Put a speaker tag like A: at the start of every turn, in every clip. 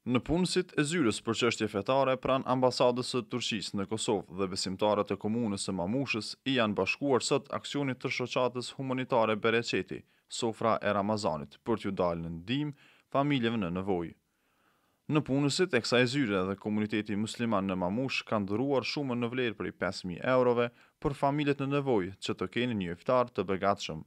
A: Në punësit e zyrës për çështje fetare pranë ambasadës së Turqisë në Kosovë dhe besimtarët e komunës së Mamushës i janë bashkuar sot aksionit të shoqatës humanitare Bereqeti, Sofra e Ramazanit, për t'ju dalë në ndihmë familjeve në nevojë. Në punësit e kësaj zyre dhe komuniteti musliman në Mamush kanë dhuruar shumën në vlerë prej 5.000 eurove për familjet në nevojë që të kenë një iftar të begatshëm.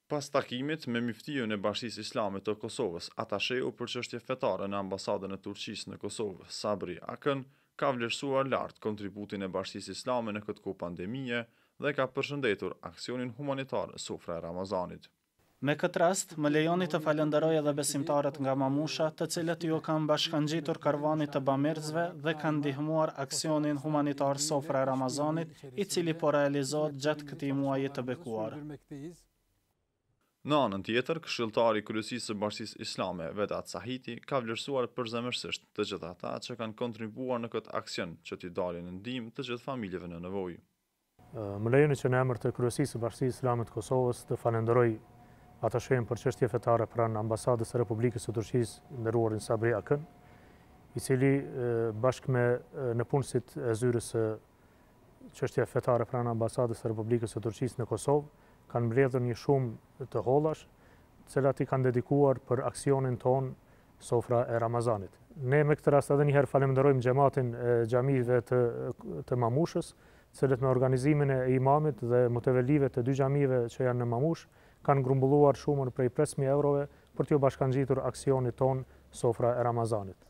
A: Pas takimit me miftiun e Bashkisë Islame të Kosovës, atasheu për çështje fetare në ambasadën e Turqisë në Kosovë, Sabri Akën, ka vlerësuar lart kontributin e Bashkisë Islame në këtë kohë pandemie dhe ka përshëndetur aksionin humanitar Sofra e Ramazanit.
B: Me këtë rast, më lejoni të falenderoj edhe besimtarët nga Mamusha, të cilët ju kanë bashkangjitur karvanit të bamirësve dhe kanë ndihmuar aksionin humanitar Sofra e Ramazanit, i cili po realizohet gjatë këtij muaji të bekuar.
A: Në anën tjetër, këshilltari i Kryesisë së Bashkisë Islame, Vedat Sahiti, ka vlerësuar përzemërsisht të gjithë ata që kanë kontribuar në këtë aksion që t'i dalin në ndihmë të gjithë familjeve në nevojë.
C: Më lejoni që në emër të Kryesisë së Bashkisë Islame të Kosovës të falenderoj atashën për çështje fetare pranë ambasadës së Republikës së Turqisë, nderuarin Sabri Akën, i cili bashkë me në punësit e zyrës së çështje fetare pranë ambasadës së Republikës së Turqisë në Kosovë kanë mbledhur një shumë të hollash, të cilat i kanë dedikuar për aksionin ton Sofra e Ramazanit. Ne me këtë rast edhe një herë falenderojmë xhamatin e xhamive të Mamushës, të cilët me organizimin e imamit dhe mutevelive të dy xhamive që janë në Mamush kanë grumbulluar shumën prej 5.000 eurove për t'ju bashkangjitur aksionit ton Sofra e Ramazanit.